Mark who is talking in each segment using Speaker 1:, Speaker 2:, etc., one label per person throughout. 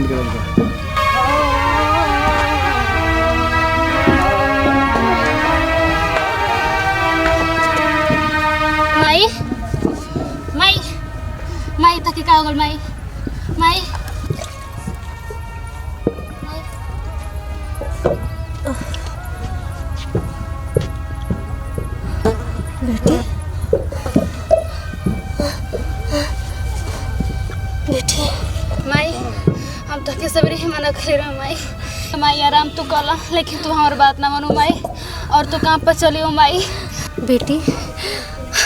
Speaker 1: बंद कर।
Speaker 2: माई माई माई तक का होगल माई माई बेटी बेटी माई हम तक सबरी ही मना कर रहे माई माई आराम तू कला लेकिन तू हमारी बात ना मानो माई और तू काम पर चली हो माई।
Speaker 3: बेटी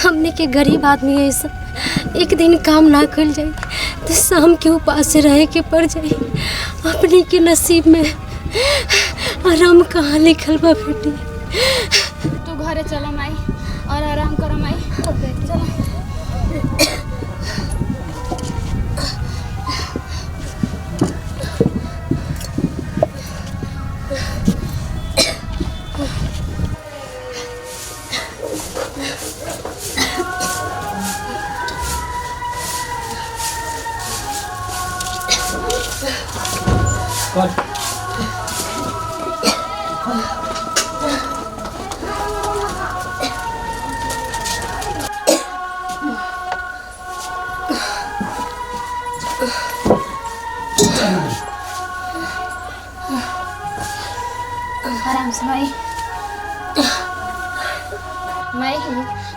Speaker 3: हमने के गरीब आदमी है सब एक दिन काम ना कर जाए तो शाम के उपास से रहे के पड़ जाए। अपने के नसीब में आराम कहाँ लिखल बा बेटी।
Speaker 2: तू घरे चलो माई और आराम करो माई। चलो आराम से माई माई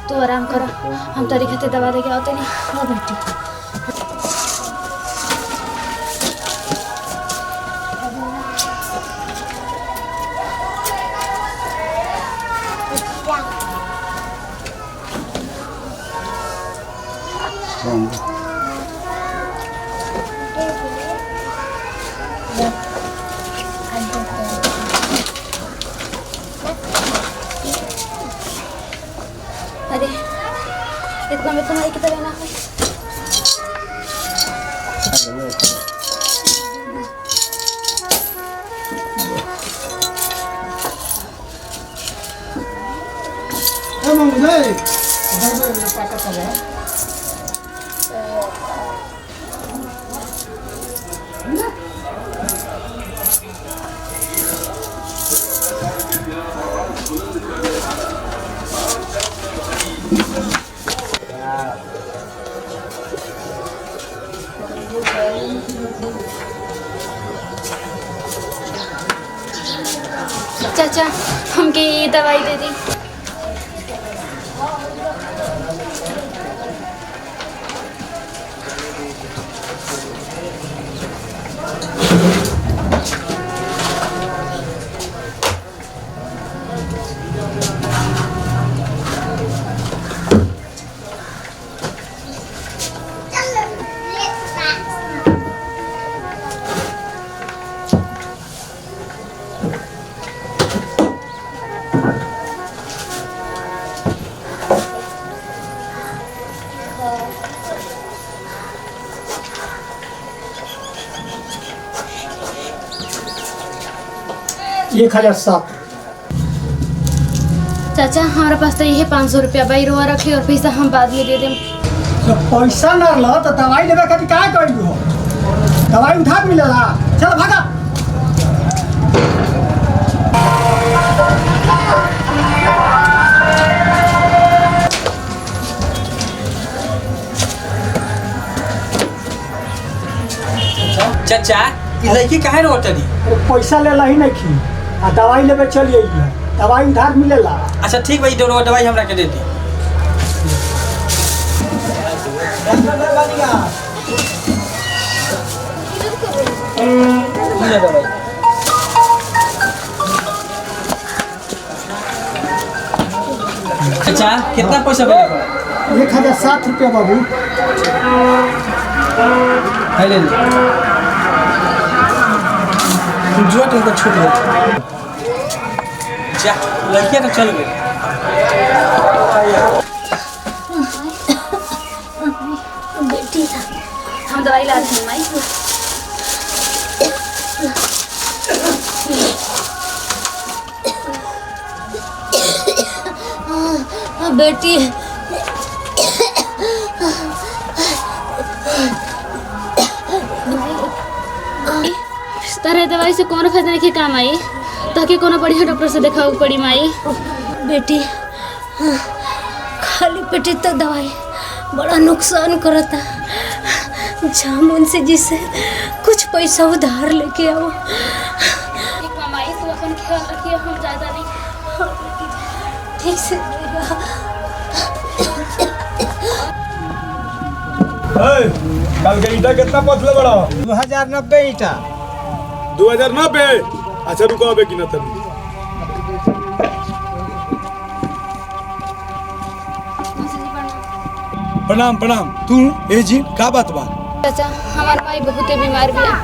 Speaker 2: तू आराम करो हम तेरी खाते दवा दे के आते नहीं। हाँ बेटी अरे इतना में तुम्हारी कितना लेना है। चाचा हमके ये दवाई दे दी।
Speaker 4: एक 1007।
Speaker 2: चाचा हमारे पास तो ये 500 रुपया भाई रोआ रखे और पैसा हम बाद में दे दें।
Speaker 4: तो पैसा न रहा तो दवाई लेवे खातिर क्या करी हो? दवाई उधार मिलेला। चल भागा।
Speaker 5: चाचा ये लड़की काहे रोटरी?
Speaker 4: पैसा लेला ही नहीं खी आ दवाई लेवे चलिए। दवाई उधार मिलेला।
Speaker 5: अच्छा ठीक भाई दोनों दवाई हमरा के दे दी। अच्छा कितना पैसा मिलेगा?
Speaker 4: 1007 रुपया बाबू।
Speaker 5: ले जो तुमको छूट गई। जा लड़कियाँ तो चल गई।
Speaker 2: बेटी हम दवाई ला दी माई।
Speaker 3: बेटी
Speaker 2: तरह दवाई से कोनो फायदा नहीं काम आई, ताकि कोनो बढ़िया डॉक्टर से दिखाओ पड़ी माई।
Speaker 3: बेटी खाली पेटी तो दवाई बड़ा नुकसान करता। जामुन से जिसे कुछ पैसा उधार लेके आओ।
Speaker 2: ठीक बा माई, तू अपन ख्याल रखिए, हम ज़्यादा नहीं।
Speaker 3: ठीक से
Speaker 1: कल के ईटा कितना पतले बड़ा?
Speaker 4: 2090 ईटा।
Speaker 1: 2090? अच्छा रुको अबे कि ना तभी। प्रणाम प्रणाम। तू ए जी का बात बा?
Speaker 2: चाचा हमार माई बहुते बीमार बिया,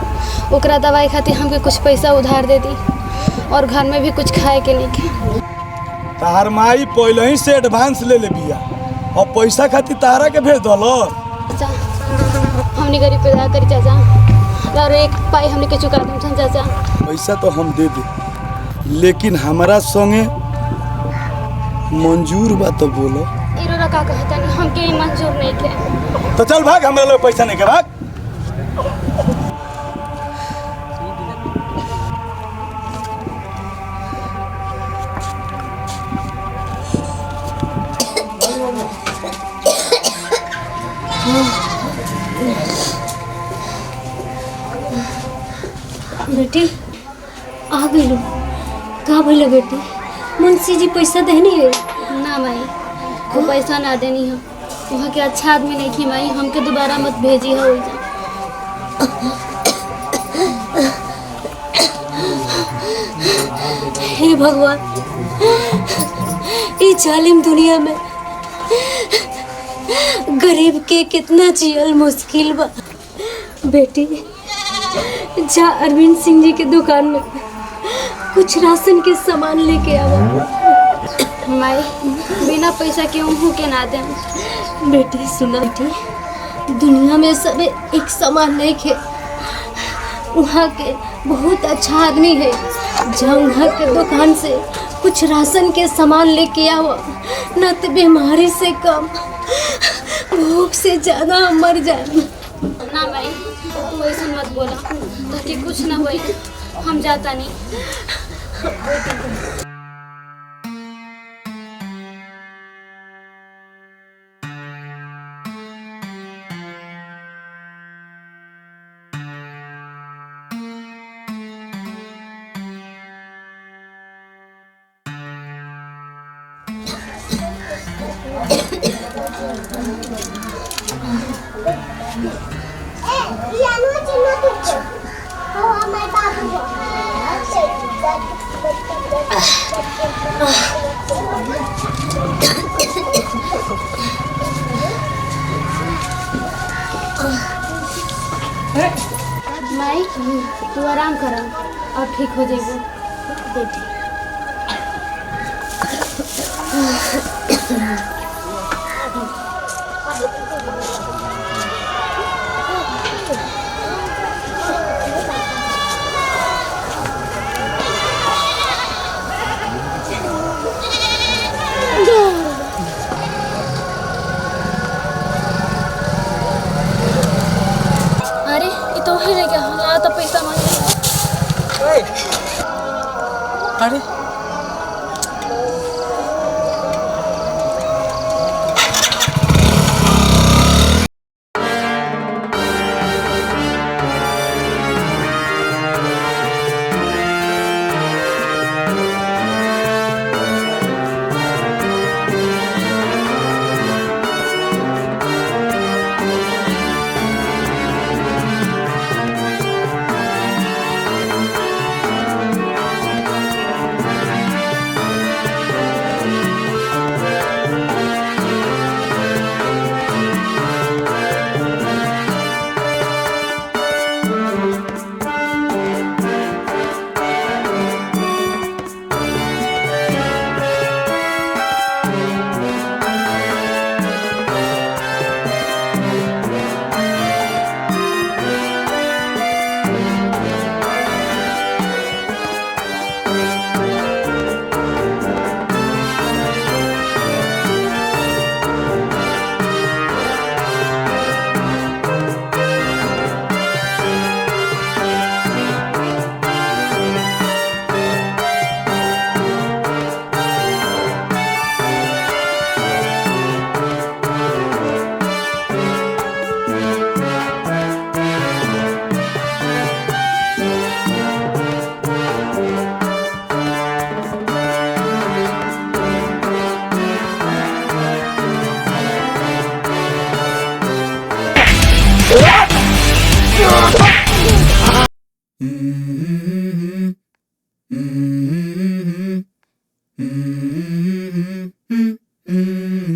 Speaker 2: ओकरा दवाई खातिर हमके कुछ पैसा उधार दे दी, और घर में भी कुछ खाए के नहीं के।
Speaker 1: तार माई पहले ही से एडवांस ले ले बिया और पैसा खातिर तारा के भेज दलो।
Speaker 2: चाचा हमने गरीब पैदा करी चाचा, और एक पाई हमने के चुका दूँ चाचा।
Speaker 1: पैसा तो हम दे दे, लेकिन हमारा संगे मंजूर बा तो बोलो।
Speaker 2: इरोरा का कहता नहीं, हमके ही मंजूर नहीं के।
Speaker 1: तो चल भाग, हमारे लोग पैसा नहीं के भाग।
Speaker 3: बेटी आ गई का भइल बेटी? मुंशी जी पैसा देनी है?
Speaker 2: ना माई, वो पैसा ना देनी हो, वहाँ के अच्छा आदमी नहीं थी माई, हमके दोबारा मत भेजी हो।
Speaker 3: हे भगवान, इस जालिम दुनिया में गरीब के कितना जियल मुश्किल बा। बेटी जा अरविंद सिंह जी के दुकान में कुछ राशन के सामान लेके आवा।
Speaker 2: माई बिना पैसा के उन्हों के ना दें।
Speaker 3: बेटी सुना बेटी, दुनिया में सब एक समान नहीं खे। वहाँ के बहुत अच्छा आदमी है, जा वहाँ के दुकान से कुछ राशन के सामान लेके आओ, न तो बीमारी से कम भूख से ज़्यादा मर जाए।
Speaker 2: ना भाई तू ऐसा मत बोला, ताकि कुछ ना होई, हम जाता नहीं। माई तू आराम कर और ठीक हो जाएगी बेटी। अरे ये तो है क्या? हाँ तो पैसा मांगे।
Speaker 5: अरे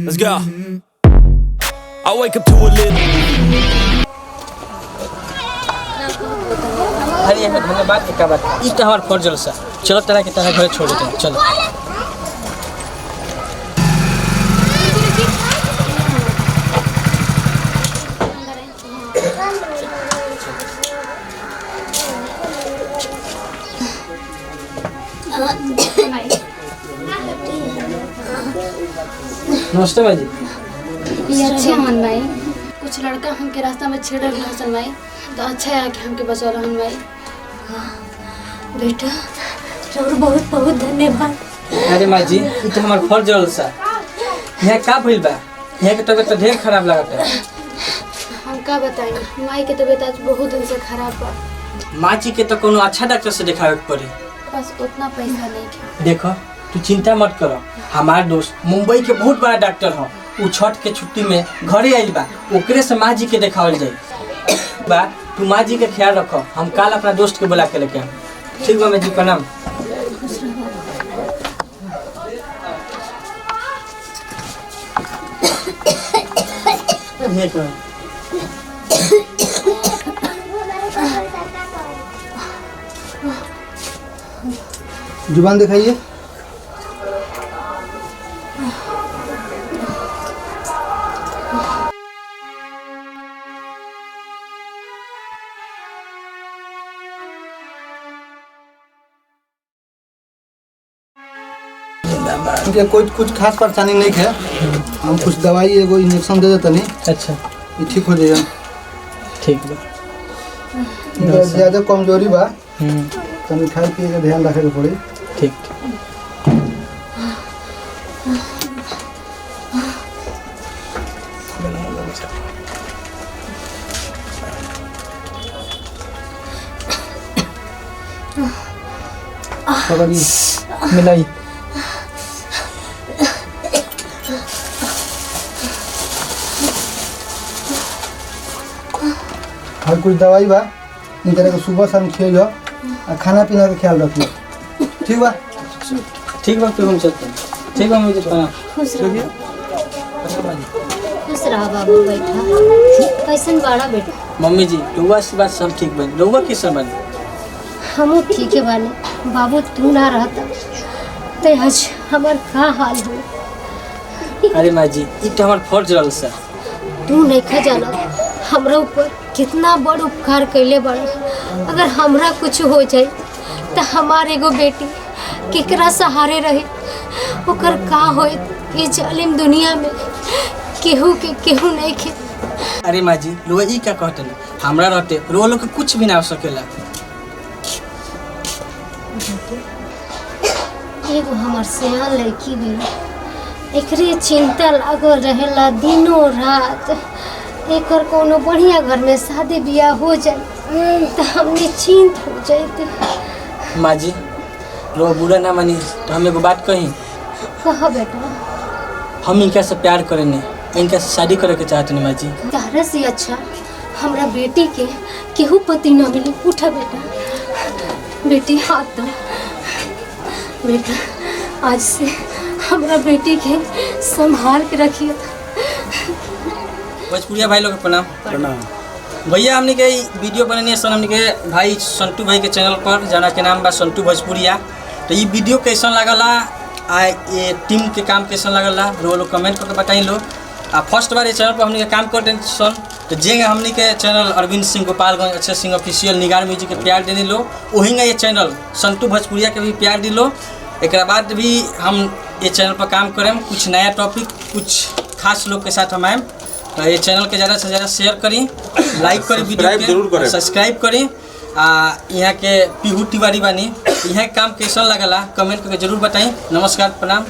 Speaker 6: Let's go. I wake up to a little.
Speaker 5: अरे यहाँ धन्यवाद के क्या बात इस तो हमारे फर्ज जलसा चलो तरह के तरह घर छोड़ देते हैं चलो नमस्ते भाई जी
Speaker 2: ये अच्छे हन भाई कुछ लड़का हमके रास्ता में छेड़ रहे हसन भाई तो अच्छा है कि हमके बचा रहन भाई
Speaker 3: बेटा और बहुत बहुत धन्यवाद।
Speaker 5: अरे माँ जी ये तो हमारे फर्ज जलसा यहाँ का भइल बा यहाँ के तबीयत तो ढेर खराब लगता है
Speaker 2: हम का बताएं माई के तबीयत आज बहुत दिन से खराब बा
Speaker 5: माँ जी के तो कोनो अच्छा डॉक्टर से दिखावे के पड़ी
Speaker 2: बस उतना पैसा नहीं है।
Speaker 5: देखो तू चिंता मत करो हमार दोस्त मुंबई के बहुत बड़ा डॉक्टर हो उ छठ के छुट्टी में घरे आइल बा ओकरे से माँ जी के देखावल जाए बा तू माँ जी के ख्याल रखो हम कल अपना दोस्त के बुला के लेके आए ठीक बा मैं जी प्रणाम
Speaker 4: जुबान दिखाइए। इनके कोई कुछ खास परेशानी नहीं है हम कुछ दवाई एगो इंजेक्शन दे देते नहीं
Speaker 5: अच्छा
Speaker 4: ये ठीक हो जाएगा।
Speaker 5: ठीक बा
Speaker 4: ज़्यादा कमजोरी बा तनी खाए पिए के ध्यान रखे के पड़ी।
Speaker 5: ठीक
Speaker 4: पकड़िए
Speaker 5: मिलाई
Speaker 4: और कुछ दवाई बा इन तरह के सुबह शाम खियो और खाना पीना का ख्याल रखिए ठीक बा।
Speaker 5: ठीक बा फिर हम चलते हैं ठीक बा मुझे प्रणाम
Speaker 3: खुश रहा बाबू बैठा कैसन बाड़ा बेटा।
Speaker 5: मम्मी जी रउआ से बात सब ठीक बनी रउआ किसन बनी
Speaker 3: हम ठीक है बाने बाबू तू ना रहता तो आज हमार का हाल हो।
Speaker 5: अरे माँ जी ये तो हमारे फर्ज रहल सा
Speaker 3: तू नहीं खा जाना हमरा ऊपर कितना बड़ उपकार कैले बड़ा अगर हमरा कुछ हो जाए तो हमार एगो बेटी केकरा सहारे रहे ओकर का होए ये जालिम दुनिया में केहू के केहू नहीं खे।
Speaker 5: अरे माँ जी रउआ ई क्या कहते हमरा रहते रउआ लोग के कुछ भी ना हो सकेला
Speaker 3: एगो हमार सियान लड़की भी एकरे चिंता लागल रहेला दिनों रात एकर कोनो बढ़िया घर में शादी ब्याह हो जाए तो हम निश्चिंत हो जाते।
Speaker 5: माँ जी रउआ बुरा ना मानी तो हम एगो बात कही
Speaker 3: कहा बेटा
Speaker 5: हम इनका से प्यार करेंगे इनका से शादी करे के चाहते नहीं माँ जी
Speaker 3: तारा से अच्छा हमरा बेटी के केहू पति ना मिली। उठा बेटा बेटी हाथ दो बेटा आज से हमरा बेटी के संभाल के रखिए।
Speaker 5: भोजपुरिया भाई लोग के प्रणाम भैया हमने के वीडियो बनाने सन हमने के भाई संटू भाई के चैनल पर जाना के नाम बा संटू भोजपुरिया तो ये वीडियो कैसन लगला आ ये टीम के काम कैसन लगला रो लोग कमेंट करके बताई लो आ फर्स्ट बार ये चैनल पर हमने के काम करते सन तो जे हमने के चैनल अरविंद सिंह गोपालगंज अच्छे सिंह ऑफिशियल निगार म्यूजिक के प्यार देने लो वहीं ये चैनल संटू भोजपुरिया के भी प्यार दिलो एक बाद भी हम ये चैनल पर काम करें कुछ नया टॉपिक कुछ खास लोग के साथ हम आएँ तो ये चैनल के ज़्यादा से ज़्यादा शेयर करी लाइक करी वीडियो जरूर करें सब्सक्राइब करी यहाँ के पीहू तिवारी बानी यहाँ काम कैसन लगला कमेंट करके जरूर बताई। नमस्कार प्रणाम।